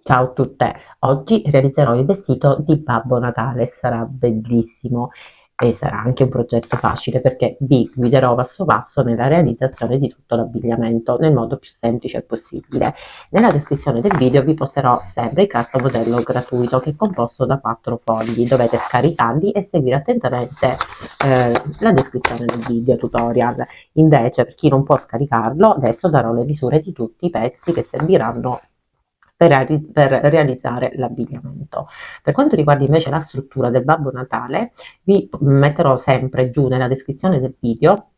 Ciao a tutte, oggi realizzerò il vestito di Babbo Natale, sarà bellissimo e sarà anche un progetto facile perché vi guiderò passo passo nella realizzazione di tutto l'abbigliamento nel modo più semplice possibile. Nella descrizione del video vi posterò sempre il cartamodello gratuito che è composto da 4 fogli, dovete scaricarli e seguire attentamente la descrizione del video tutorial. Invece per chi non può scaricarlo, adesso darò le misure di tutti i pezzi che serviranno per realizzare l'abbigliamento. Per quanto riguarda invece la struttura del Babbo Natale, vi metterò sempre giù nella descrizione del video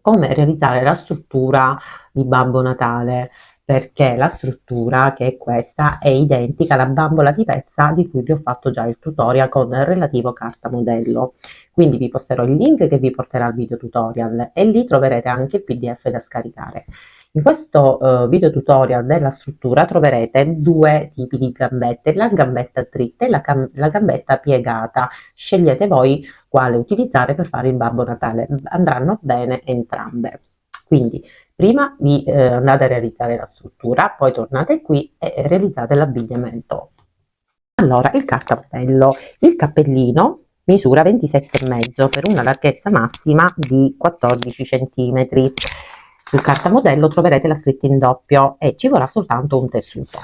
come realizzare la struttura di Babbo Natale, perché la struttura, che è questa, è identica alla bambola di pezza di cui vi ho fatto già il tutorial con il relativo cartamodello. Quindi vi posterò il link che vi porterà al video tutorial e lì troverete anche il PDF da scaricare. In questo video tutorial della struttura troverete due tipi di gambette, la gambetta dritta e la gambetta piegata. Scegliete voi quale utilizzare per fare il Babbo Natale, andranno bene entrambe. Quindi prima vi andate a realizzare la struttura, poi tornate qui e realizzate l'abbigliamento. Allora, il cartabello, il cappellino misura 27,5 per una larghezza massima di 14 cm. Sul cartamodello troverete la scritta in doppio e ci vorrà soltanto un tessuto.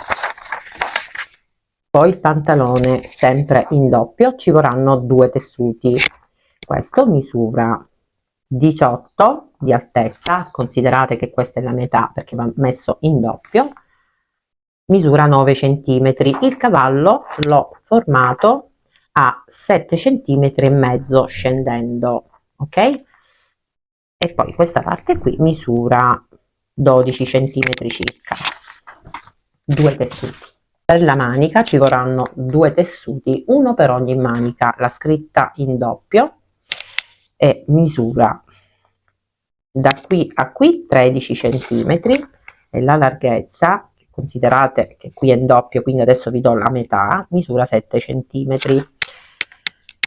Poi il pantalone sempre in doppio, ci vorranno 2 tessuti. Questo misura 18 di altezza, considerate che questa è la metà perché va messo in doppio, misura 9 cm. Il cavallo l'ho formato a 7 cm e mezzo scendendo, ok? E poi questa parte qui misura 12 cm circa. 2 tessuti. Per la manica ci vorranno 2 tessuti, uno per ogni manica, la scritta in doppio e misura da qui a qui 13 cm e la larghezza, considerate che qui è in doppio, quindi adesso vi do la metà, misura 7 cm.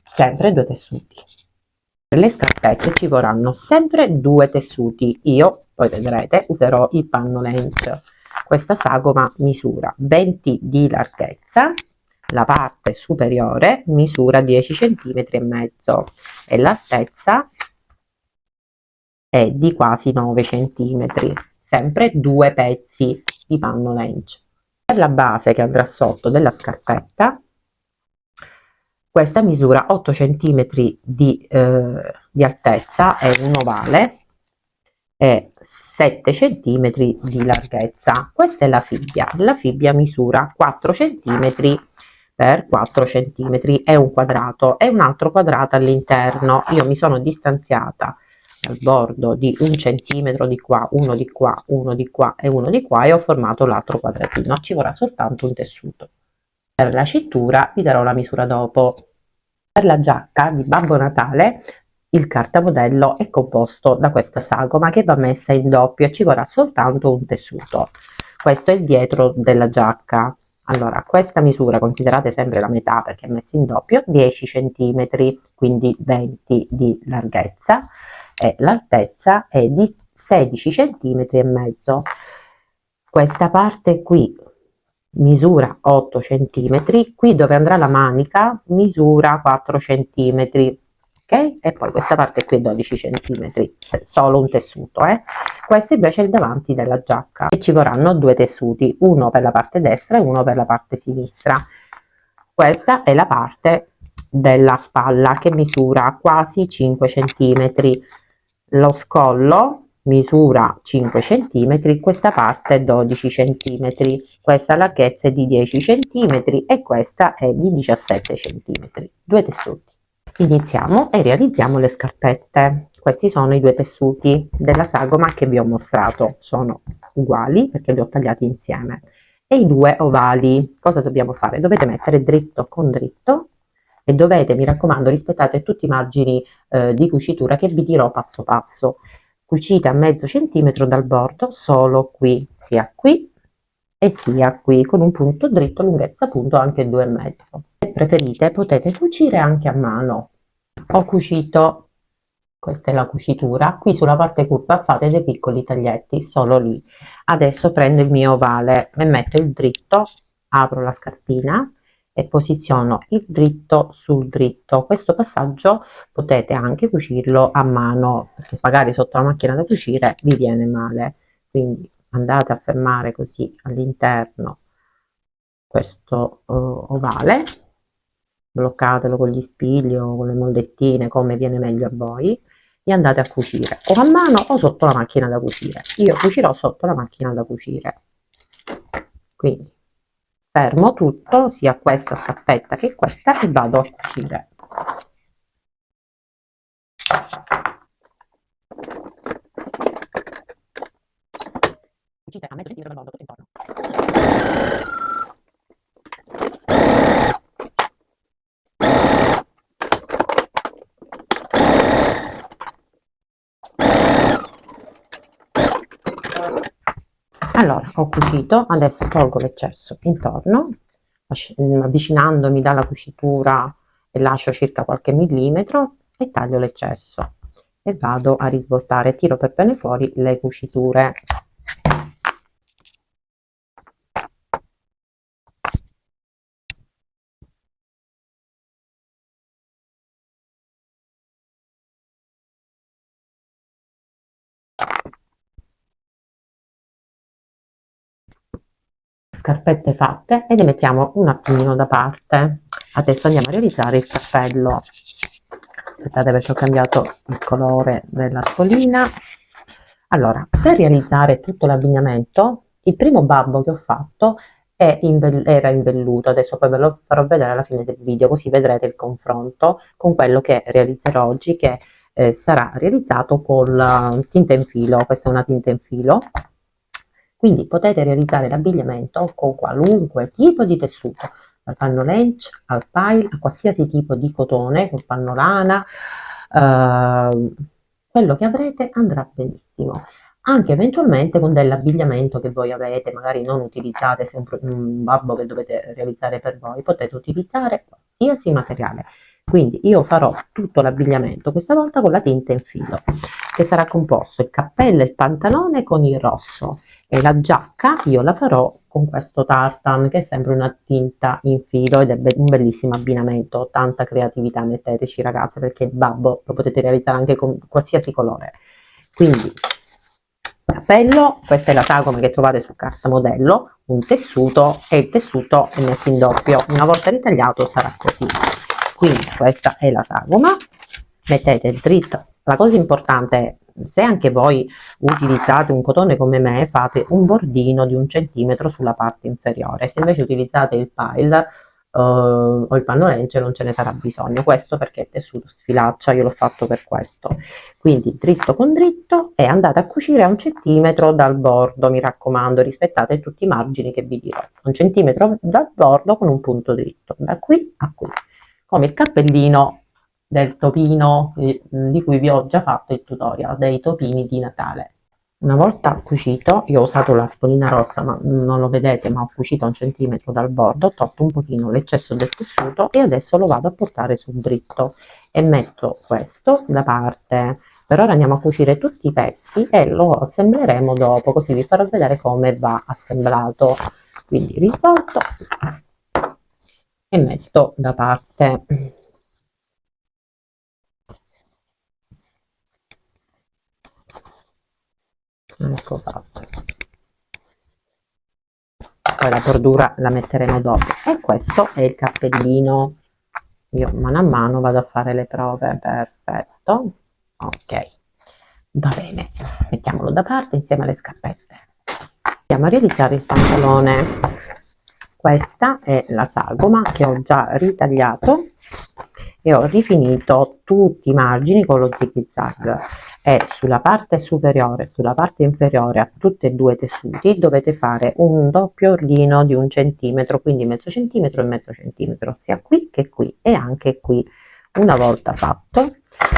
Sempre 2 tessuti. Per le scarpette ci vorranno sempre 2 tessuti, io poi vedrete userò il pannolench. Questa sagoma misura 20 di larghezza, la parte superiore misura 10 cm e mezzo e l'altezza è di quasi 9 cm, sempre 2 pezzi di pannolench. Per la base che andrà sotto della scarpetta, questa misura 8 cm di altezza, è un ovale, e 7 cm di larghezza. Questa è la fibbia misura 4 cm per 4 cm, è un quadrato e un altro quadrato all'interno. Io mi sono distanziata dal bordo di 1 centimetro di qua, uno di qua, uno di qua e uno di qua e ho formato l'altro quadratino. Ci vorrà soltanto un tessuto. Per la cintura vi darò la misura dopo. Per la giacca di Babbo Natale il cartamodello è composto da questa sagoma che va messa in doppio e ci vorrà soltanto un tessuto. Questo è il dietro della giacca. Allora, questa misura, considerate sempre la metà perché è messa in doppio, 10 cm, quindi 20 di larghezza e l'altezza è di 16 cm e mezzo. Questa parte qui misura 8 cm, qui dove andrà la manica misura 4 cm, ok? E poi questa parte qui è 12 cm, solo un tessuto, questo invece è il davanti della giacca e ci vorranno 2 tessuti, uno per la parte destra e uno per la parte sinistra. Questa è la parte della spalla che misura quasi 5 cm, lo scollo misura 5 cm, questa parte è 12 cm, questa larghezza è di 10 cm e questa è di 17 cm. 2 tessuti. Iniziamo e realizziamo le scarpette. Questi sono i 2 tessuti della sagoma che vi ho mostrato, sono uguali perché li ho tagliati insieme. E i 2 ovali, cosa dobbiamo fare? Dovete mettere dritto con dritto e dovete, mi raccomando, rispettate tutti i margini di cucitura che vi dirò passo passo. Cucite a mezzo centimetro dal bordo, solo qui, sia qui e sia qui, con un punto dritto, lunghezza punto anche 2,5. Se preferite potete cucire anche a mano. Ho cucito, questa è la cucitura, qui sulla parte curva fate dei piccoli taglietti, solo lì. Adesso prendo il mio ovale e metto il dritto apro la scarpina e posiziono il dritto sul dritto. Questo passaggio potete anche cucirlo a mano, perché magari sotto la macchina da cucire vi viene male, quindi andate a fermare così all'interno questo ovale, bloccatelo con gli spigli o con le mollettine, come viene meglio a voi, e andate a cucire o a mano o sotto la macchina da cucire. Io cucirò sotto la macchina da cucire, quindi fermo tutto, sia questa scappetta che questa, e vado a cucire. Cucite a mezzo centimetro dal bordo tutto intorno. Allora, ho cucito, adesso tolgo l'eccesso intorno, avvicinandomi dalla cucitura e lascio circa qualche millimetro e taglio l'eccesso e vado a risvoltare, tiro per bene fuori le cuciture. Scarpette fatte e le mettiamo un attimino da parte. Adesso andiamo a realizzare il cappello. Aspettate, perché ho cambiato il colore della spolina. Allora, per realizzare tutto l'abbigliamento, il primo babbo che ho fatto era in velluto, adesso poi ve lo farò vedere alla fine del video, così vedrete il confronto con quello che realizzerò oggi, che sarà realizzato con tinta in filo. Questa è una tinta in filo, quindi potete realizzare l'abbigliamento con qualunque tipo di tessuto, dal panno lench al pile, a qualsiasi tipo di cotone, col panno lana, quello che avrete andrà benissimo. Anche eventualmente con dell'abbigliamento che voi avete, magari non utilizzate sempre un babbo che dovete realizzare per voi, potete utilizzare qualsiasi materiale. Quindi io farò tutto l'abbigliamento questa volta con la tinta in filo, che sarà composto il cappello e il pantalone con il rosso, e la giacca io la farò con questo tartan, che è sempre una tinta in filo ed è un bellissimo abbinamento. Tanta creatività metteteci, ragazze, perché il babbo lo potete realizzare anche con qualsiasi colore. Quindi cappello, questa è la sagoma che trovate su carta modello, un tessuto, e il tessuto è messo in doppio. Una volta ritagliato sarà così. Quindi questa è la sagoma, mettete dritto. La cosa importante è, se anche voi utilizzate un cotone come me, fate un bordino di 1 centimetro sulla parte inferiore. Se invece utilizzate il pile o il panno legge, non ce ne sarà bisogno. Questo perché il tessuto sfilaccia, io l'ho fatto per questo. Quindi dritto con dritto, e andate a cucire a 1 centimetro dal bordo, mi raccomando, rispettate tutti i margini che vi dirò. 1 centimetro dal bordo con un punto dritto, da qui a qui, come il cappellino del topino di cui vi ho già fatto il tutorial, dei topini di Natale. Una volta cucito, io ho usato la spolina rossa, ma non lo vedete, ma ho cucito a 1 centimetro dal bordo, ho tolto un pochino l'eccesso del tessuto e adesso lo vado a portare sul dritto e metto questo da parte. Per ora andiamo a cucire tutti i pezzi e lo assembleremo dopo, così vi farò vedere come va assemblato. Quindi risvolto e metto da parte. Ecco fatto. Poi la bordura la metteremo dopo, e questo è il cappellino. Io mano a mano vado a fare le prove. Perfetto, ok, va bene, mettiamolo da parte insieme alle scarpette. Andiamo a realizzare il pantalone. Questa è la sagoma che ho già ritagliato e ho rifinito tutti i margini con lo zig zag, e sulla parte superiore e sulla parte inferiore a tutti e due i tessuti dovete fare un doppio ordino di 1 centimetro, quindi mezzo centimetro e mezzo centimetro, sia qui che qui e anche qui. Una volta fatto,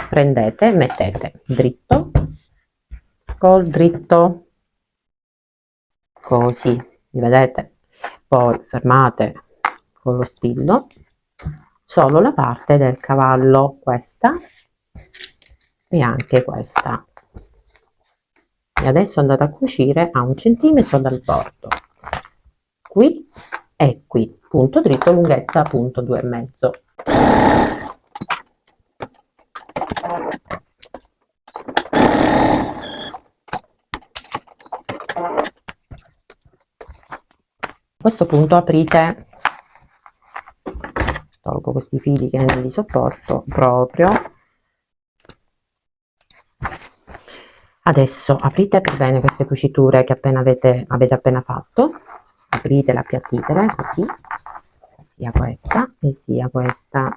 prendete, mettete dritto col dritto, così, li vedete? Poi fermate con lo spillo solo la parte del cavallo, questa e anche questa, e adesso andate a cucire a 1 centimetro dal bordo, qui e qui, punto dritto, lunghezza punto 2,5. A questo punto aprite, tolgo questi fili che non li sopporto proprio. Adesso aprite per bene queste cuciture che avete appena fatto, aprite la appiattite così, sia questa e sia questa,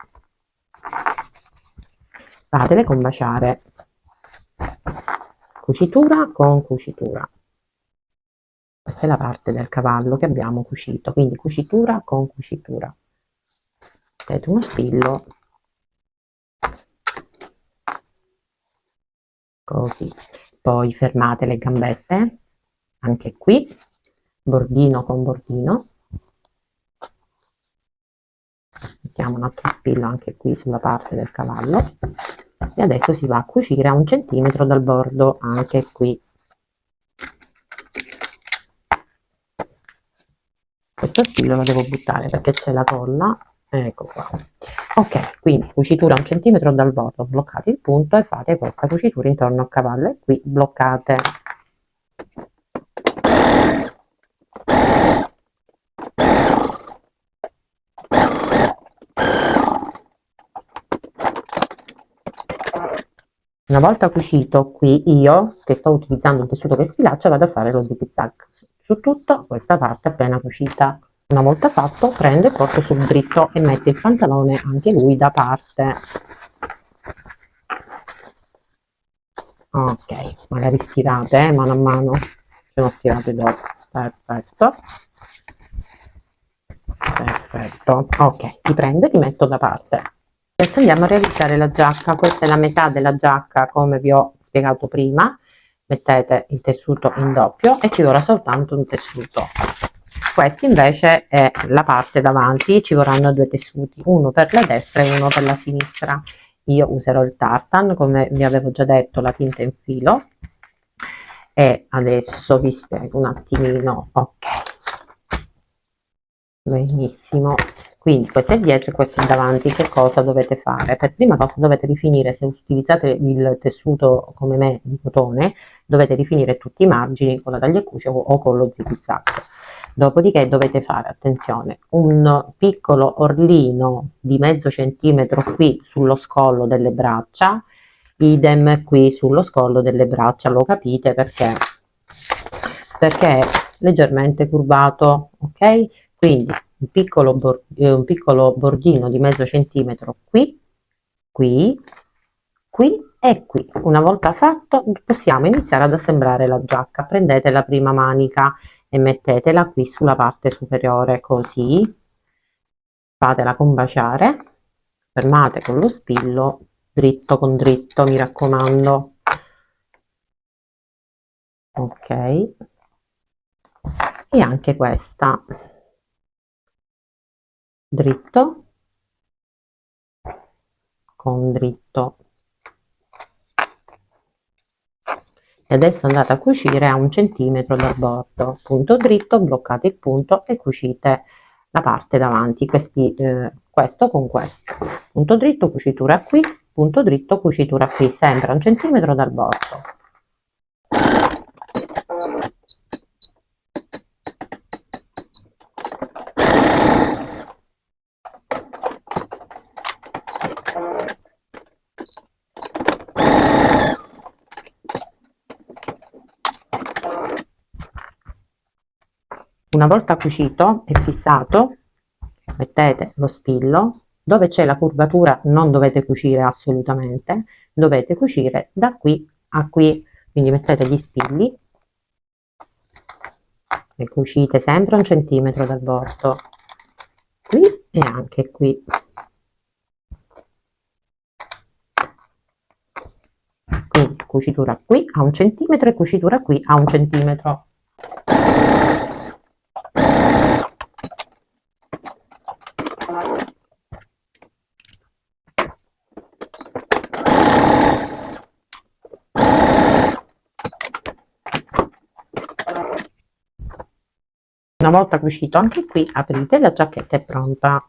fatele combaciare cucitura con cucitura. Questa è la parte del cavallo che abbiamo cucito, quindi cucitura con cucitura. Mettete uno spillo così, poi fermate le gambette, anche qui, bordino con bordino, mettiamo un altro spillo anche qui sulla parte del cavallo e adesso si va a cucire a 1 centimetro dal bordo anche qui. Questo spillo lo devo buttare perché c'è la colla, ecco qua. Ok, quindi cucitura a 1 centimetro dal bordo, bloccate il punto e fate questa cucitura intorno al cavallo e qui bloccate. Una volta cucito qui, io che sto utilizzando un tessuto che sfilaccia vado a fare lo zig zag su tutta questa parte appena cucita. Una volta fatto prendo e porto sul dritto e metto il pantalone anche lui da parte. Ok, magari stirate mano a mano, se non stirate dopo. Perfetto. Perfetto, ok, ti prendo e ti metto da parte. Adesso andiamo a realizzare la giacca. Questa è la metà della giacca come vi ho spiegato prima. Mettete il tessuto in doppio e ci vorrà soltanto un tessuto. Questa invece è la parte davanti, ci vorranno 2 tessuti, uno per la destra e uno per la sinistra. Io userò il tartan, come vi avevo già detto, la tinta in filo. E adesso vi spiego un attimino. Ok, benissimo, quindi questo è dietro e questo è davanti. Che cosa dovete fare? Per prima cosa dovete rifinire, se utilizzate il tessuto come me di cotone, dovete rifinire tutti i margini con la tagliacuce o con lo zig zag. Dopodiché dovete fare, attenzione, un piccolo orlino di mezzo centimetro qui sullo scollo delle braccia, idem qui sullo scollo delle braccia, lo capite perché è leggermente curvato, ok? Quindi un piccolo bordino di mezzo centimetro qui, qui, qui e qui. Una volta fatto possiamo iniziare ad assemblare la giacca. Prendete la prima manica e mettetela qui sulla parte superiore così, fatela combaciare, fermate con lo spillo dritto con dritto, mi raccomando. Ok, e anche questa dritto con dritto. E adesso andate a cucire a 1 centimetro dal bordo, punto dritto, bloccate il punto e cucite la parte davanti, questo con questo, punto dritto, cucitura qui, punto dritto, cucitura qui, sempre a 1 centimetro dal bordo. Una volta cucito e fissato, mettete lo spillo, dove c'è la curvatura non dovete cucire assolutamente, dovete cucire da qui a qui, quindi mettete gli spilli e cucite sempre a 1 centimetro dal bordo, qui e anche qui. Quindi cucitura qui a 1 centimetro e cucitura qui a 1 centimetro. Una volta cucito anche qui, aprite, la giacchetta è pronta.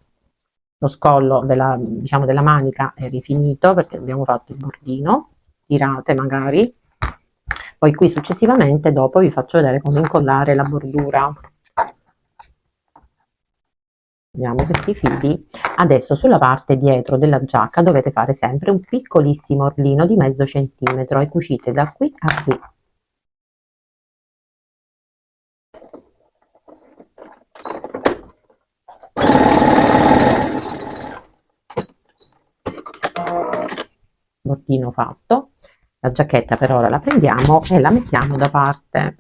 Lo scollo della, diciamo, della manica è rifinito perché abbiamo fatto il bordino, tirate magari. Poi qui successivamente dopo vi faccio vedere come incollare la bordura. Vediamo questi fili. Adesso sulla parte dietro della giacca dovete fare sempre un piccolissimo orlino di mezzo centimetro e cucite da qui a qui. Bordino fatto. La giacchetta per ora la prendiamo e la mettiamo da parte.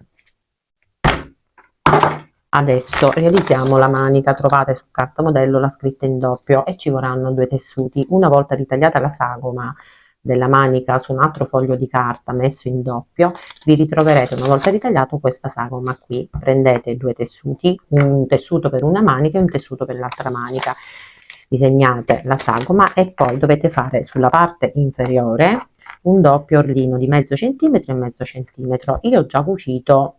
Adesso realizziamo la manica. Trovate su carta modello la scritta in doppio e ci vorranno 2 tessuti. Una volta ritagliata la sagoma della manica su un altro foglio di carta messo in doppio, vi ritroverete una volta ritagliato questa sagoma qui. Prendete 2 tessuti, un tessuto per una manica e un tessuto per l'altra manica. Disegnate la sagoma e poi dovete fare sulla parte inferiore un doppio orlino di mezzo centimetro e mezzo centimetro. Io ho già cucito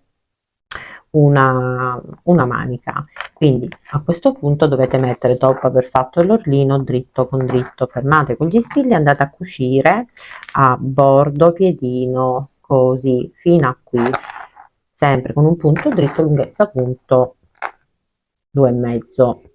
una manica, quindi a questo punto dovete mettere, dopo aver fatto l'orlino, dritto con dritto, fermate con gli spilli e andate a cucire a bordo piedino così fino a qui, sempre con un punto dritto, lunghezza punto 2,5.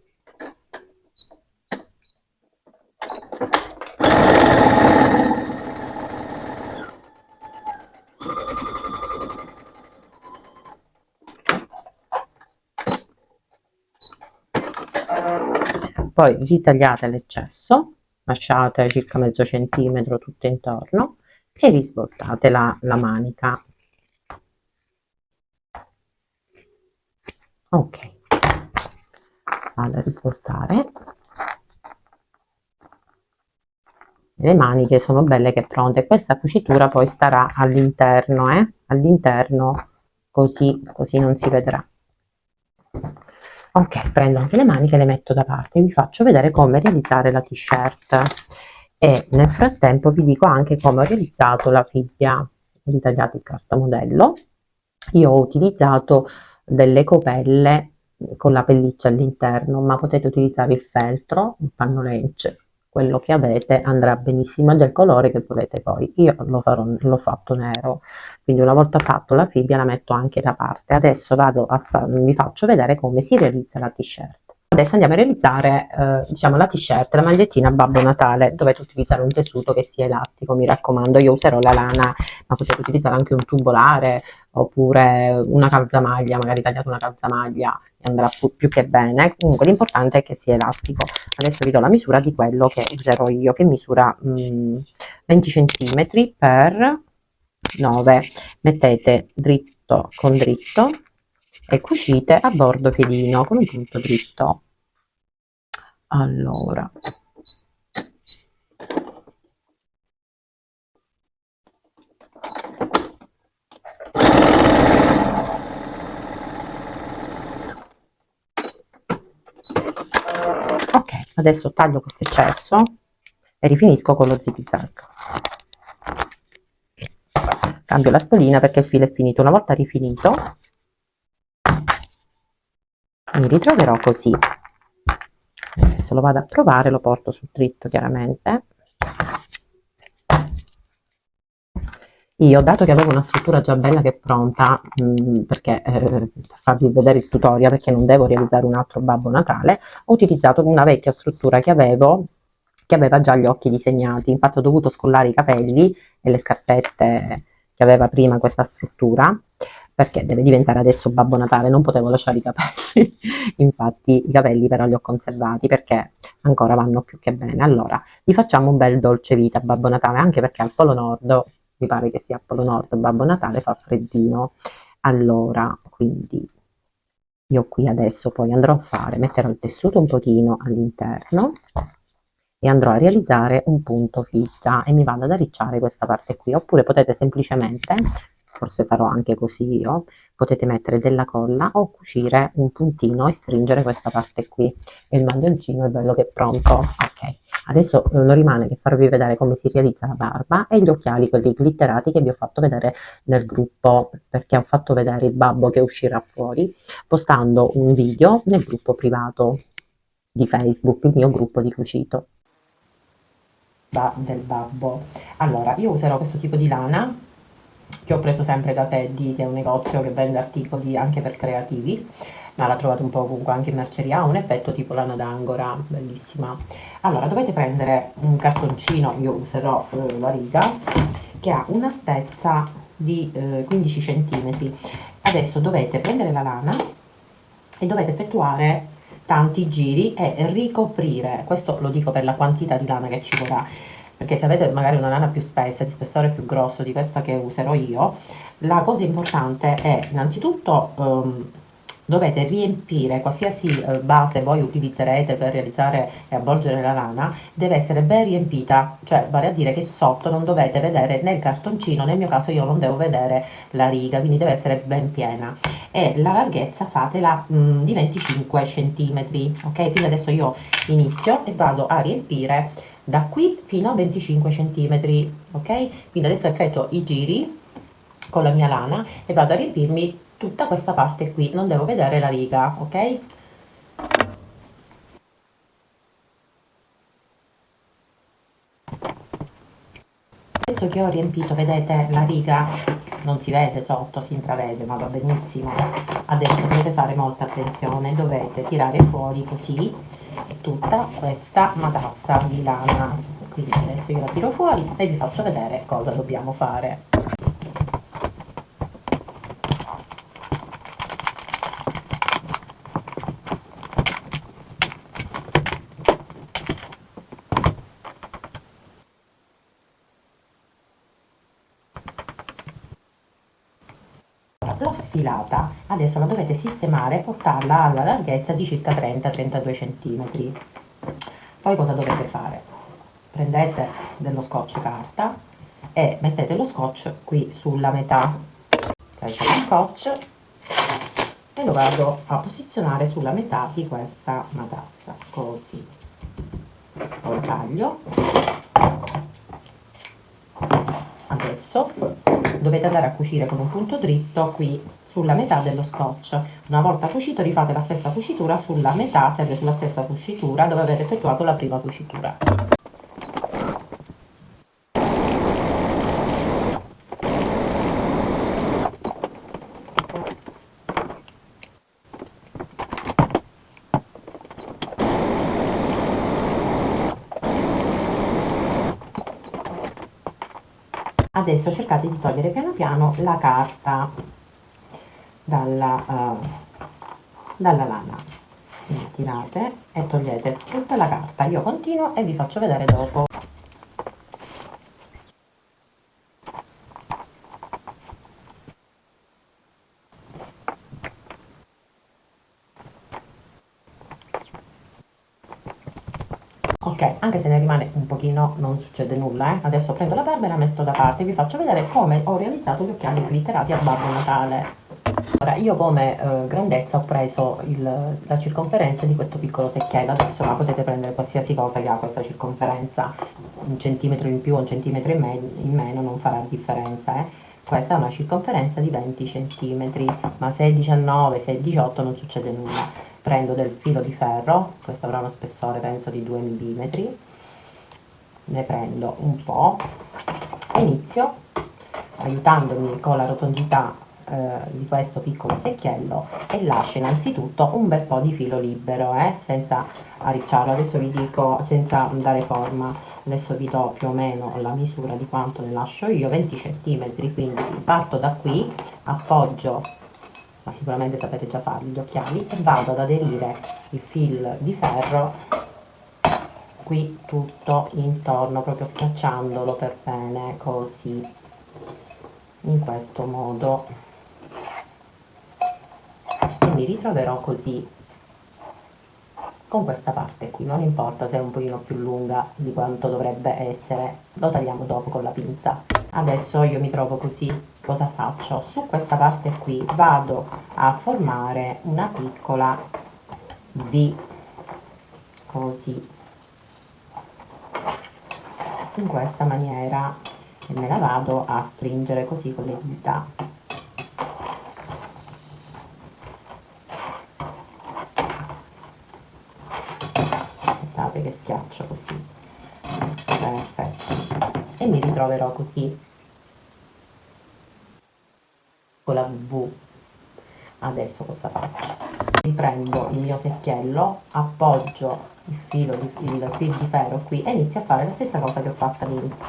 Poi ritagliate l'eccesso, lasciate circa mezzo centimetro tutto intorno e risvoltate la manica. Ok, vado a risvoltare. Le maniche sono belle che pronte. Questa cucitura poi starà all'interno, all'interno, così non si vedrà. Ok, prendo anche le maniche e le metto da parte. Vi faccio vedere come realizzare la t-shirt e nel frattempo vi dico anche come ho realizzato la fibbia ritagliata in carta modello. Io ho utilizzato delle copelle con la pelliccia all'interno, ma potete utilizzare il feltro, il pannolence, quello che avete andrà benissimo, è del colore che volete voi. Io l'ho fatto nero, quindi una volta fatto la fibbia la metto anche da parte. Adesso vi faccio vedere come si realizza la t-shirt. Adesso andiamo a realizzare diciamo la t-shirt, la magliettina Babbo Natale. Dovete utilizzare un tessuto che sia elastico, mi raccomando. Io userò la lana, ma potete utilizzare anche un tubolare oppure una calzamaglia, magari tagliate una calzamaglia e andrà più che bene. Comunque l'importante è che sia elastico. Adesso vi do la misura di quello che userò io, che misura 20 cm per 9. Mettete dritto con dritto e cucite a bordo piedino con un punto dritto. Allora, ok, adesso taglio questo eccesso e rifinisco con lo zig zag. Cambio la spolina perché il filo è finito. Una volta rifinito mi ritroverò così. Adesso lo vado a provare, lo porto sul dritto chiaramente. Io, dato che avevo una struttura già bella che è pronta, perché per farvi vedere il tutorial, perché non devo realizzare un altro Babbo Natale, ho utilizzato una vecchia struttura che avevo, che aveva già gli occhi disegnati. Infatti ho dovuto scollare i capelli e le scarpette che aveva prima questa struttura, perché deve diventare adesso Babbo Natale, non potevo lasciare i capelli. Infatti i capelli però li ho conservati perché ancora vanno più che bene. Allora, gli facciamo un bel dolce vita a Babbo Natale, anche perché al Polo Nord, mi pare che sia al Polo Nord, Babbo Natale fa freddino. Allora, quindi io qui adesso poi andrò a fare, metterò il tessuto un pochino all'interno e andrò a realizzare un punto fissa e mi vado ad arricciare questa parte qui, oppure potete semplicemente forse farò anche così io, potete mettere della colla o cucire un puntino e stringere questa parte qui e il maglioncino è bello che è pronto. Ok, adesso non rimane che farvi vedere come si realizza la barba e gli occhiali, quelli glitterati che vi ho fatto vedere nel gruppo, perché ho fatto vedere il babbo che uscirà fuori postando un video nel gruppo privato di Facebook, il mio gruppo di cucito del babbo. Allora, io userò questo tipo di lana che ho preso sempre da Teddy, che è un negozio che vende articoli anche per creativi, ma la trovate un po' ovunque, anche in merceria, ha un effetto tipo lana d'angora, bellissima. Allora, dovete prendere un cartoncino, io userò la riga, che ha un'altezza di 15 cm. Adesso dovete prendere la lana e dovete effettuare tanti giri e ricoprire, questo lo dico per la quantità di lana che ci vorrà, perché se avete magari una lana più spessa, di spessore più grosso di questa che userò io, la cosa importante è innanzitutto dovete riempire qualsiasi base voi utilizzerete per realizzare e avvolgere la lana, deve essere ben riempita, cioè vale a dire che sotto non dovete vedere né il cartoncino, nel mio caso io non devo vedere la riga, quindi deve essere ben piena e la larghezza fatela di 25 cm, ok? Quindi adesso io inizio e vado a riempire da qui fino a 25 cm, ok? Quindi adesso effettuo i giri con la mia lana e vado a riempirmi tutta questa parte qui, non devo vedere la riga, ok? Adesso che ho riempito, vedete la riga non si vede sotto, si intravede, ma va benissimo. Adesso dovete fare molta attenzione, dovete tirare fuori così tutta questa matassa di lana. Quindi adesso io la tiro fuori e vi faccio vedere cosa dobbiamo fare. L'ho sfilata, adesso la dovete sistemare e portarla alla larghezza di circa 30-32 cm. Poi cosa dovete fare? Prendete dello scotch carta e mettete lo scotch qui sulla metà. Prendo lo scotch e lo vado a posizionare sulla metà di questa matassa, così. Poi taglio. Adesso dovete andare a cucire con un punto dritto qui sulla metà dello scotch. Una volta cucito rifate la stessa cucitura sulla metà, sempre sulla stessa cucitura dove avete effettuato la prima cucitura. Adesso cercate di togliere piano piano la carta dalla lana, quindi tirate e togliete tutta la carta. Io continuo e vi faccio vedere dopo. Ok, anche se ne rimane un pochino non succede nulla, adesso prendo la barba e la metto da parte e vi faccio vedere come ho realizzato gli occhiali glitterati a Babbo Natale. Allora, io come grandezza ho preso la circonferenza di questo piccolo secchiello, adesso ma potete prendere qualsiasi cosa che ha questa circonferenza, un centimetro in più o un centimetro in meno non farà differenza, eh. Questa è una circonferenza di 20 centimetri, ma se è 19, se è 18 non succede nulla. Prendo del filo di ferro, questo avrà uno spessore penso di 2 mm, ne prendo un po' e inizio aiutandomi con la rotondità di questo piccolo secchiello e lascio innanzitutto un bel po' di filo libero, senza arricciarlo. Adesso vi dico, senza dare forma, adesso vi do più o meno la misura di quanto ne lascio io, 20 cm, quindi parto da qui, appoggio, ma sicuramente sapete già farli gli occhiali, e vado ad aderire il fil di ferro qui tutto intorno, proprio schiacciandolo per bene, così, in questo modo, e mi ritroverò così con questa parte qui. Non importa se è un pochino più lunga di quanto dovrebbe essere, lo tagliamo dopo con la pinza. Adesso io mi trovo così, cosa faccio? Su questa parte qui vado a formare una piccola V, così, in questa maniera, e me la vado a stringere così con le dita. Aspettate che schiaccio così, perfetto, e mi ritroverò così con la V. Adesso cosa faccio? Riprendo il mio secchiello, appoggio il fil di ferro qui e inizio a fare la stessa cosa che ho fatto all'inizio.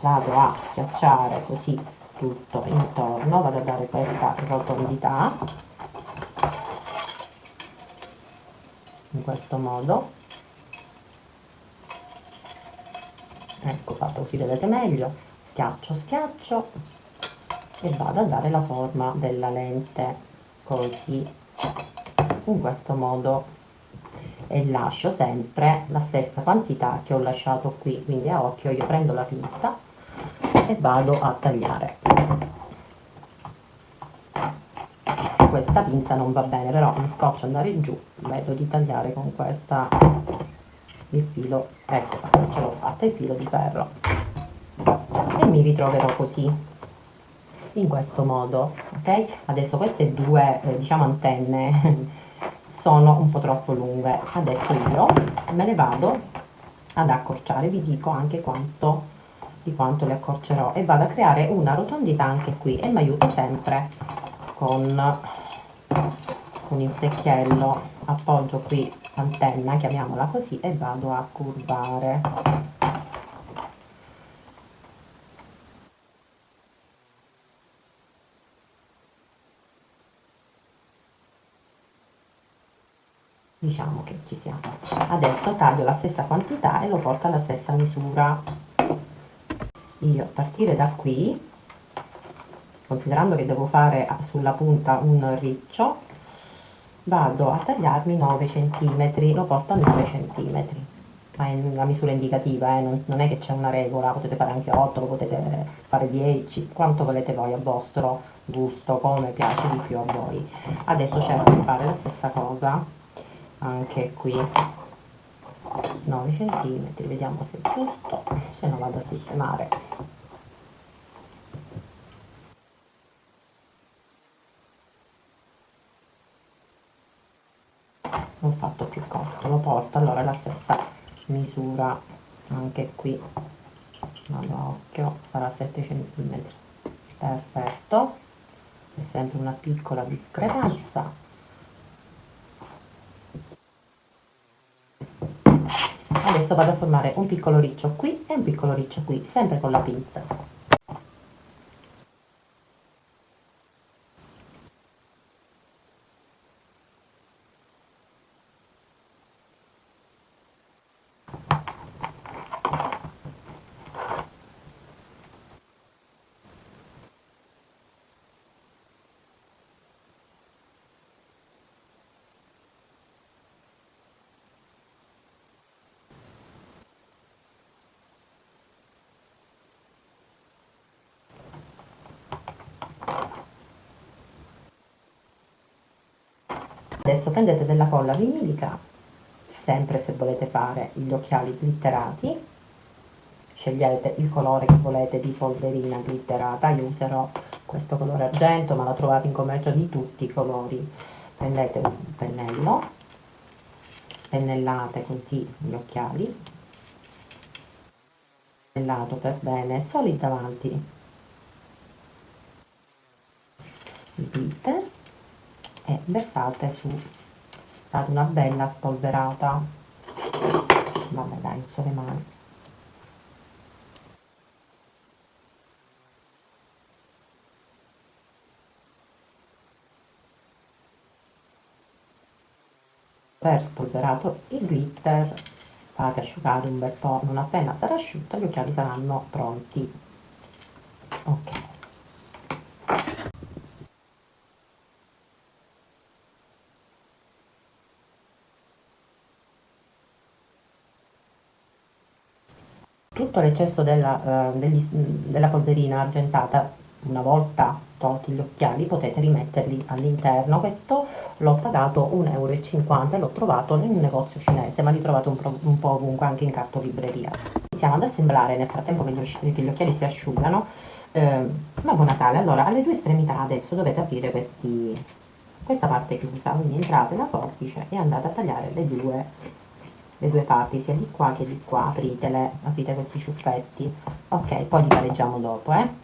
Vado a schiacciare così tutto intorno, vado a dare questa rotondità in questo modo. Ecco fatto, così vedete meglio. Schiaccio, schiaccio e vado a dare la forma della lente così, in questo modo, e lascio sempre la stessa quantità che ho lasciato qui, quindi a occhio io prendo la pinza e vado a tagliare. Questa pinza non va bene, però mi scoccia andare giù, vedo di tagliare con questa il filo, ecco, ce l'ho fatta, il filo di ferro, e mi ritroverò così, in questo modo, ok? Adesso queste due diciamo antenne sono un po' troppo lunghe, adesso io me le vado ad accorciare, vi dico anche di quanto le accorcerò, e vado a creare una rotondità anche qui, e mi aiuto sempre con il secchiello, appoggio qui l'antenna, chiamiamola così, e vado a curvare. Diciamo che ci siamo. Adesso taglio la stessa quantità e lo porto alla stessa misura. Io a partire da qui, considerando che devo fare sulla punta un riccio, vado a tagliarmi 9 cm, lo porto a 9 cm, ma è una misura indicativa, non è che c'è una regola, potete fare anche 8, potete fare 10, quanto volete voi, a vostro gusto, come piace di più a voi. Adesso cerco di fare la stessa cosa anche qui, 9 cm, vediamo se è giusto, se no vado a sistemare. L'ho fatto più corto, lo porto allora alla stessa misura anche qui, vado a occhio, sarà 7 cm, perfetto, è sempre una piccola discrepanza. Adesso vado a formare un piccolo riccio qui e un piccolo riccio qui, sempre con la pinza. Adesso prendete della colla vinilica, sempre se volete fare gli occhiali glitterati, scegliete il colore che volete di polverina glitterata, io userò questo colore argento, ma la trovate in commercio di tutti i colori. Prendete un pennello, spennellate così gli occhiali, spennellato per bene solo il davanti, il glitter, e versate su, date una bella spolverata, vabbè dai, uso le mani. Per spolverato il glitter fate asciugare un bel po', non appena sarà asciutta gli occhiali saranno pronti. Ok, tutto l'eccesso della polverina argentata, una volta tolti gli occhiali, potete rimetterli all'interno. Questo l'ho pagato 1,50 € e l'ho trovato in un negozio cinese, ma li trovate un po' ovunque, anche in cartolibreria. Iniziamo ad assemblare nel frattempo che gli occhiali si asciugano. Babbo Natale, allora alle due estremità adesso dovete aprire questa parte chiusa, quindi entrate la forbice e andate a tagliare le due parti, sia di qua che di qua, apritele, aprite questi ciuffetti. Ok, poi li pareggiamo dopo,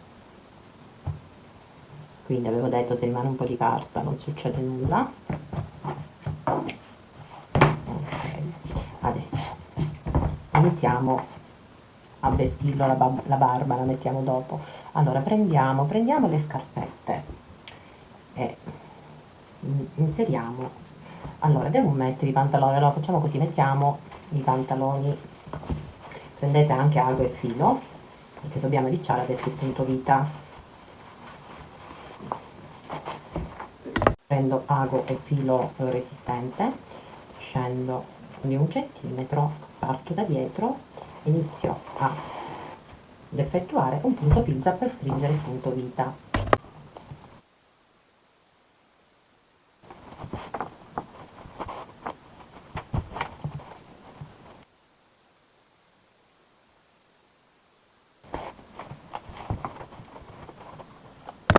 quindi avevo detto se rimane un po' di carta non succede nulla. Ok, adesso iniziamo a vestirlo, la barba la mettiamo dopo. Allora prendiamo le scarpette e inseriamo. Allora devo mettere i pantaloni, allora facciamo così, mettiamo i pantaloni, prendete anche ago e filo perché dobbiamo ricciare adesso il punto vita. Prendo ago e filo resistente, scendo di 1 centimetro, parto da dietro, inizio ad effettuare un punto pinza per stringere il punto vita.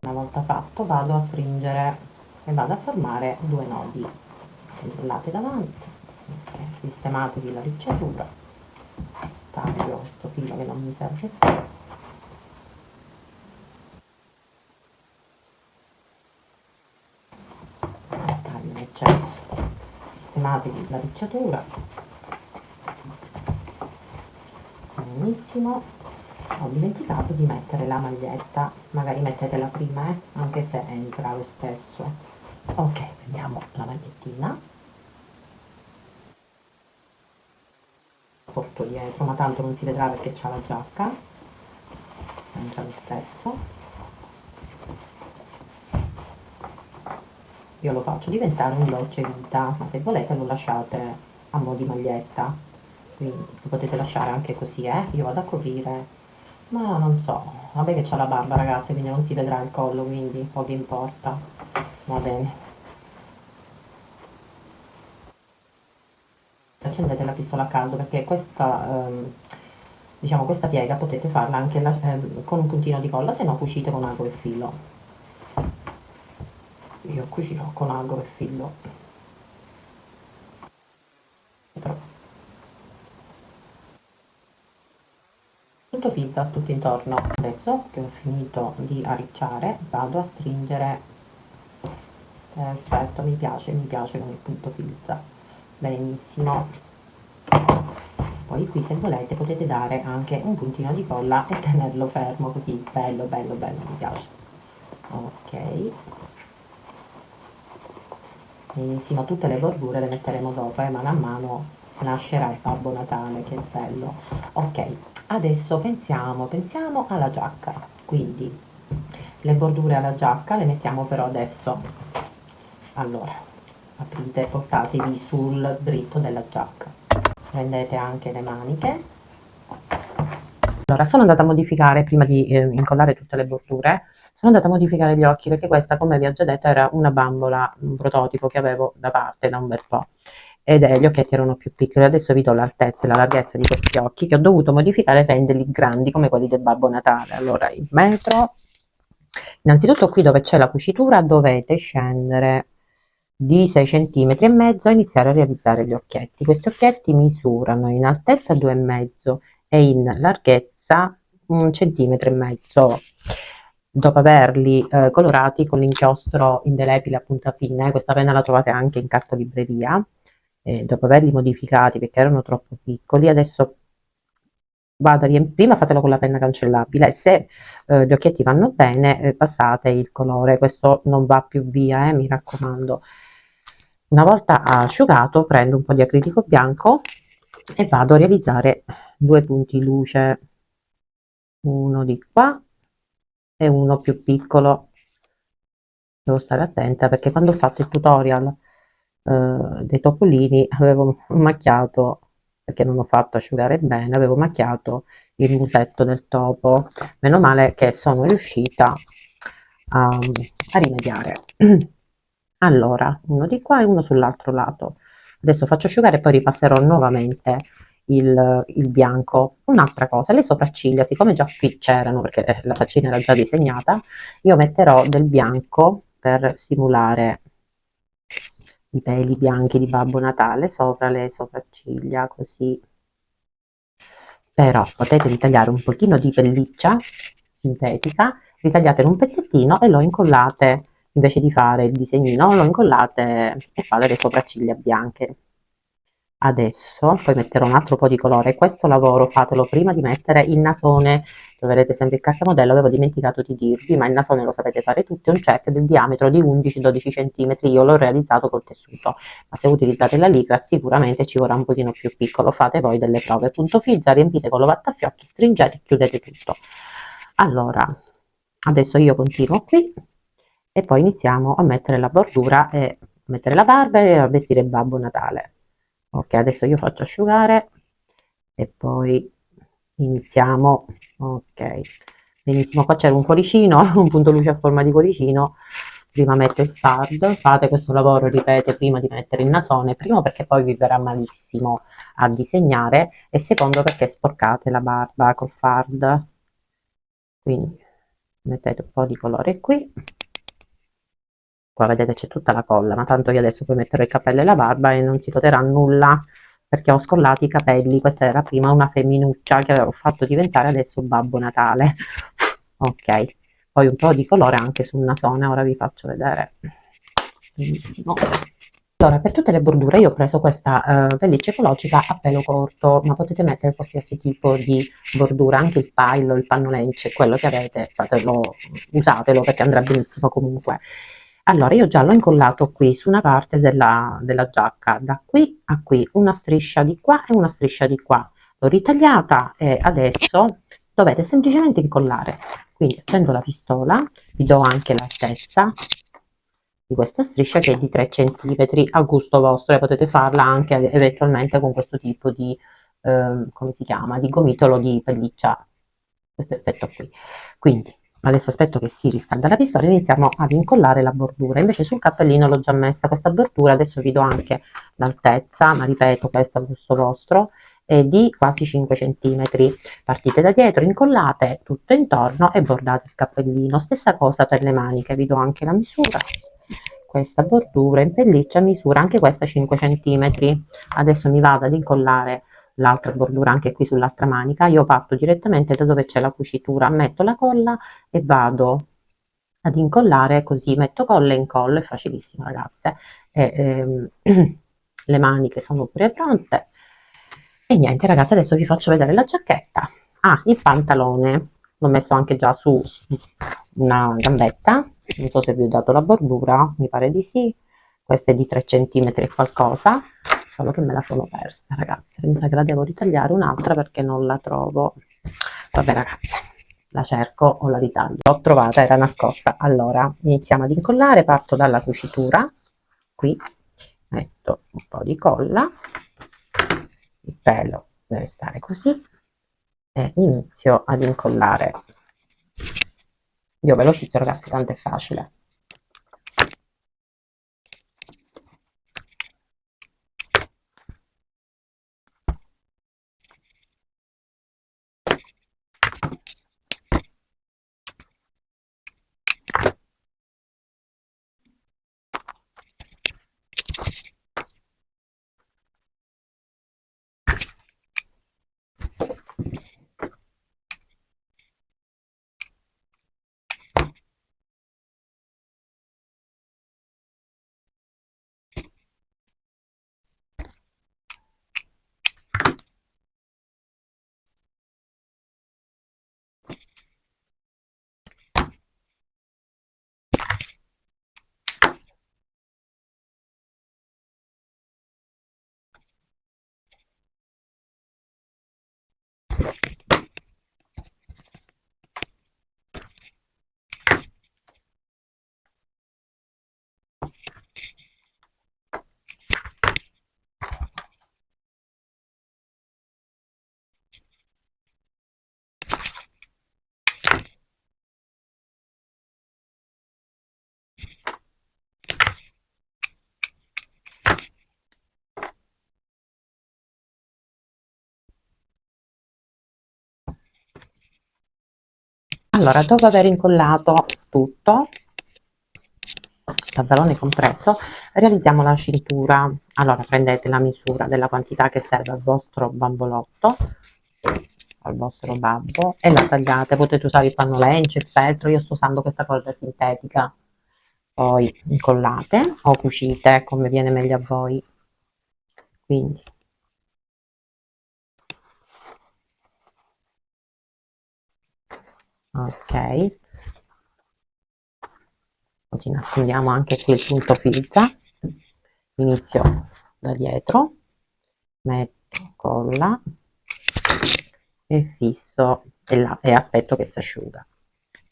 Una volta fatto vado a stringere e vado a formare due nodi. Controllate davanti, okay. Sistematevi la ricciatura, taglio questo filo che non mi serve più, taglio l'eccesso, sistematevi la ricciatura, benissimo. Ho dimenticato di mettere la maglietta, magari mettetela prima, anche se entra lo stesso. Ok, prendiamo la magliettina, porto dietro, ma tanto non si vedrà perché c'ha la giacca, entra lo stesso. Io lo faccio diventare un dolce vita, ma se volete lo lasciate a mo' di maglietta, quindi lo potete lasciare anche così, io vado a coprire, ma non so, vabbè che c'ha la barba ragazzi, quindi non si vedrà il collo, quindi poco importa, va bene. Accendete la pistola a caldo perché diciamo, questa piega potete farla anche con un puntino di colla, se no cucite con ago e filo. Io cucirò con ago e filo. Tutto finta tutto intorno. Adesso che ho finito di arricciare vado a stringere. Perfetto, mi piace con il punto filza, benissimo. Poi qui se volete potete dare anche un puntino di colla e tenerlo fermo così, bello bello bello, mi piace. Ok, benissimo, tutte le bordure le metteremo dopo, mano a mano nascerà il Babbo Natale, che bello. Ok, adesso pensiamo alla giacca, quindi le bordure alla giacca le mettiamo però adesso. Allora, aprite, portatevi sul dritto della giacca, prendete anche le maniche. Allora, sono andata a modificare, prima di incollare tutte le bordure, sono andata a modificare gli occhi perché questa, come vi ho già detto, era una bambola, un prototipo che avevo da parte da un bel po', ed gli occhietti erano più piccoli. Adesso vi do l'altezza e la larghezza di questi occhi che ho dovuto modificare e renderli grandi come quelli del Babbo Natale. Allora, il metro, innanzitutto qui dove c'è la cucitura dovete scendere di 6 cm e mezzo e iniziare a realizzare gli occhietti. Questi occhietti misurano in altezza 2,5 e in larghezza 1,5 cm. Dopo averli colorati con l'inchiostro indelebile a punta fine, questa penna la trovate anche in cartolibreria, dopo averli modificati perché erano troppo piccoli, adesso vado a riempire, prima fatelo con la penna cancellabile, se gli occhietti vanno bene passate il colore, questo non va più via, mi raccomando. Una volta asciugato prendo un po' di acrilico bianco e vado a realizzare due punti luce, uno di qua e uno più piccolo. Devo stare attenta perché quando ho fatto il tutorial dei topolini avevo macchiato perché non ho fatto asciugare bene, avevo macchiato il musetto del topo. Meno male che sono riuscita a rimediare. Allora, uno di qua e uno sull'altro lato. Adesso faccio asciugare e poi ripasserò nuovamente il bianco. Un'altra cosa, le sopracciglia, siccome già qui c'erano, perché la faccina era già disegnata, io metterò del bianco per simulare i peli bianchi di Babbo Natale sopra le sopracciglia, così. Però potete ritagliare un pochino di pelliccia sintetica, ritagliatelo un pezzettino e lo incollate, invece di fare il disegnino, lo incollate e fate le sopracciglia bianche. Adesso poi metterò un altro po' di colore. Questo lavoro fatelo prima di mettere il nasone. Troverete sempre il cartamodello, avevo dimenticato di dirvi, ma il nasone lo sapete fare tutti, è un check del diametro di 11-12 cm. Io l'ho realizzato col tessuto, ma se utilizzate la licra sicuramente ci vorrà un pochino più piccolo. Fate voi delle prove. Punto fizza, riempite con l'ovattafiocchi, stringete e chiudete tutto. Allora, adesso io continuo qui e poi iniziamo a mettere la bordura e mettere la barba e a vestire Babbo Natale. Ok, adesso io faccio asciugare e poi iniziamo. Ok, benissimo, qua c'era un cuoricino, un punto luce a forma di cuoricino. Prima metto il fard, fate questo lavoro, ripete, prima di mettere il nasone, primo perché poi vi verrà malissimo a disegnare e secondo perché sporcate la barba col fard. Quindi mettete un po' di colore qui. Qua vedete c'è tutta la colla, ma tanto io adesso poi metterò il cappello e la barba e non si noterà nulla perché ho scollato i capelli. Questa era prima una femminuccia che avevo fatto diventare adesso Babbo Natale. Ok, poi un po' di colore anche sul nasone, ora vi faccio vedere. Benissimo. Allora, per tutte le bordure io ho preso questa pelliccia ecologica a pelo corto, ma potete mettere qualsiasi tipo di bordura, anche il paillo, il pannolence, quello che avete, fatelo, usatelo perché andrà benissimo comunque. Allora, io già l'ho incollato qui su una parte della giacca, da qui a qui, una striscia di qua e una striscia di qua. L'ho ritagliata e adesso dovete semplicemente incollare. Quindi accendo la pistola, vi do anche l'altezza di questa striscia che è di 3 cm a gusto vostro e potete farla anche eventualmente con questo tipo di, come si chiama, di gomitolo di pelliccia, questo effetto qui. Quindi adesso aspetto che si riscalda la pistola e iniziamo ad incollare la bordura. Invece sul cappellino l'ho già messa questa bordura, adesso vi do anche l'altezza, ma ripeto questo a gusto vostro, è di quasi 5 cm. Partite da dietro, incollate tutto intorno e bordate il cappellino. Stessa cosa per le maniche, vi do anche la misura. Questa bordura in pelliccia misura anche questa 5 cm. Adesso mi vado ad incollare l'altra bordura anche qui sull'altra manica. Io parto direttamente da dove c'è la cucitura, metto la colla e vado ad incollare, così metto colla e incollo, è facilissimo ragazze. Le maniche sono pure pronte e niente ragazzi, adesso vi faccio vedere la giacchetta. Ah, il pantalone l'ho messo anche già su una gambetta, non so se vi ho dato la bordura, mi pare di sì. Questa è di 3 centimetri e qualcosa, solo che me la sono persa ragazzi, mi sa che la devo ritagliare un'altra perché non la trovo. Vabbè ragazzi, la cerco o la ritaglio. L'ho trovata, era nascosta. Allora iniziamo ad incollare, parto dalla cucitura, qui metto un po' di colla, il pelo deve stare così e inizio ad incollare. Io velocizzo ragazzi, tanto è facile. Allora, dopo aver incollato tutto, pantalone compreso, realizziamo la cintura. Allora, prendete la misura della quantità che serve al vostro bambolotto, al vostro babbo, e la tagliate. Potete usare il pannolencio, il feltro, io sto usando questa corda sintetica. Poi incollate o cucite come viene meglio a voi. Quindi ok, così nascondiamo anche qui il punto filza. Inizio da dietro, metto colla e fisso e aspetto che si asciuga.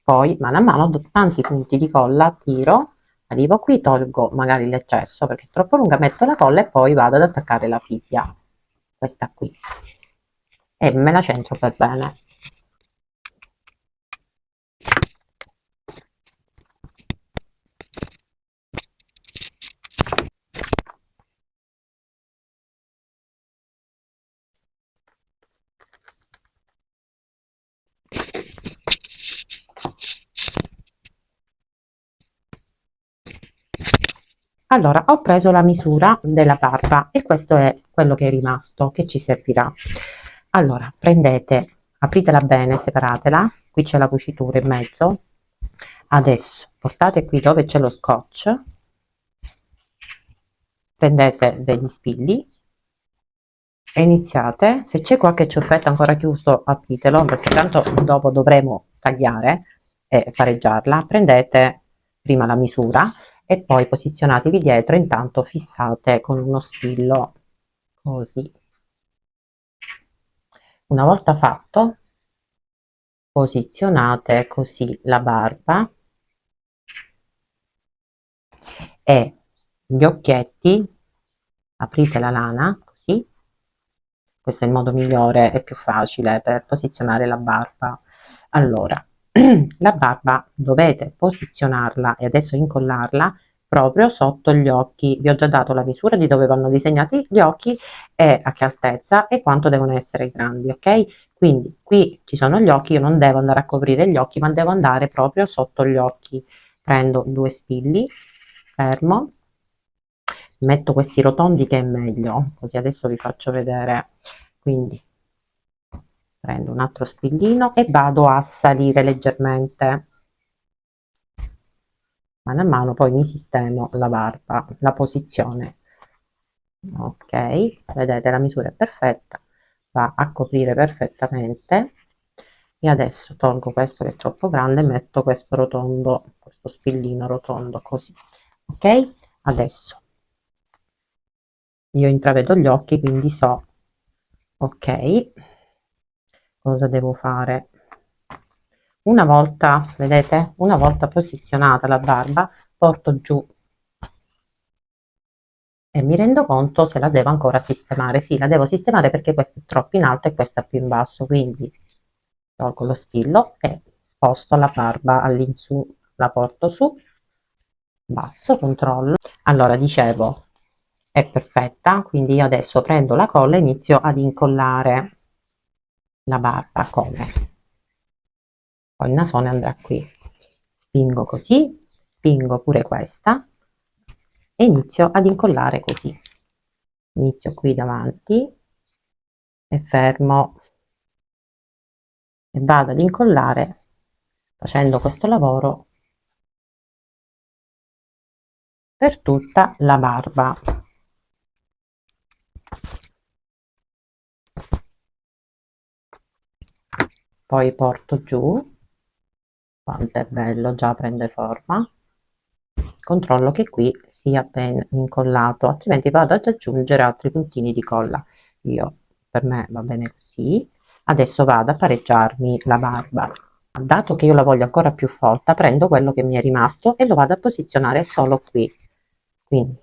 Poi mano a mano do tanti punti di colla, tiro, arrivo qui, tolgo magari l'eccesso perché è troppo lunga, metto la colla e poi vado ad attaccare la fibbia, questa qui, e me la centro per bene. Allora, ho preso la misura della barba e questo è quello che è rimasto, che ci servirà. Allora, prendete, apritela bene, separatela, qui c'è la cucitura in mezzo. Adesso portate qui dove c'è lo scotch, prendete degli spilli e iniziate. Se c'è qualche ciuffetto ancora chiuso, apritelo, perché tanto dopo dovremo tagliare e pareggiarla. Prendete prima la misura e poi posizionatevi dietro, intanto fissate con uno spillo così. Una volta fatto, posizionate così la barba e gli occhietti, aprite la lana così. Questo è il modo migliore e più facile per posizionare la barba. Allora, la barba dovete posizionarla e adesso incollarla proprio sotto gli occhi. Vi ho già dato la misura di dove vanno disegnati gli occhi e a che altezza e quanto devono essere grandi, ok? Quindi qui ci sono gli occhi, io non devo andare a coprire gli occhi, ma devo andare proprio sotto gli occhi. Prendo due spilli, fermo, metto questi rotondi che è meglio, così adesso vi faccio vedere. Quindi prendo un altro spillino e vado a salire leggermente. Mano a mano poi mi sistemo la barba, la posizione. Ok, vedete la misura è perfetta, va a coprire perfettamente. E adesso tolgo questo che è troppo grande e metto questo rotondo, questo spillino rotondo così. Ok, adesso io intravedo gli occhi, quindi so, ok, cosa devo fare. Una volta, vedete, una volta posizionata la barba, porto giù e mi rendo conto se la devo ancora sistemare. Sì, la devo sistemare perché questa è troppo in alto e questa più in basso, quindi tolgo lo spillo e sposto la barba all'insù, la porto su, basso, controllo. Allora, dicevo, è perfetta, quindi io adesso prendo la colla e inizio ad incollare la barba come? Poi il nasone andrà qui. Spingo così, spingo pure questa e inizio ad incollare così. Inizio qui davanti e fermo e vado ad incollare facendo questo lavoro per tutta la barba. Poi porto giù, quanto è bello, già prende forma. Controllo che qui sia ben incollato, altrimenti vado ad aggiungere altri puntini di colla. Io, per me va bene così. Adesso vado a pareggiarmi la barba. Dato che io la voglio ancora più folta, prendo quello che mi è rimasto e lo vado a posizionare solo qui. Quindi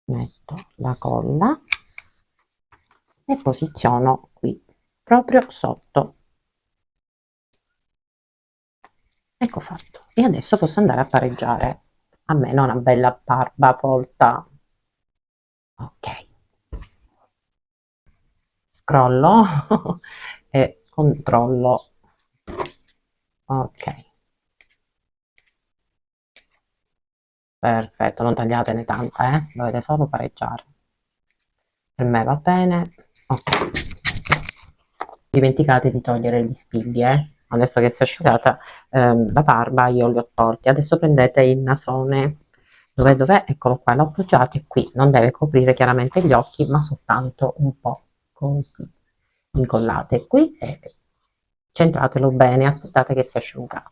metto la colla e posiziono qui, proprio sotto. Ecco fatto. E adesso posso andare a pareggiare. A me non una bella barba folta. Ok. Scrollo e controllo. Ok, perfetto, non tagliatene tanta, dovete solo pareggiare. Per me va bene. Ok, dimenticate di togliere gli spilli, adesso che si è asciugata la barba io li ho tolti. Adesso prendete il nasone, dov'è? Eccolo qua, lo appoggiate qui, non deve coprire chiaramente gli occhi, ma soltanto un po', così, incollate qui e centratelo bene, aspettate che si asciuga.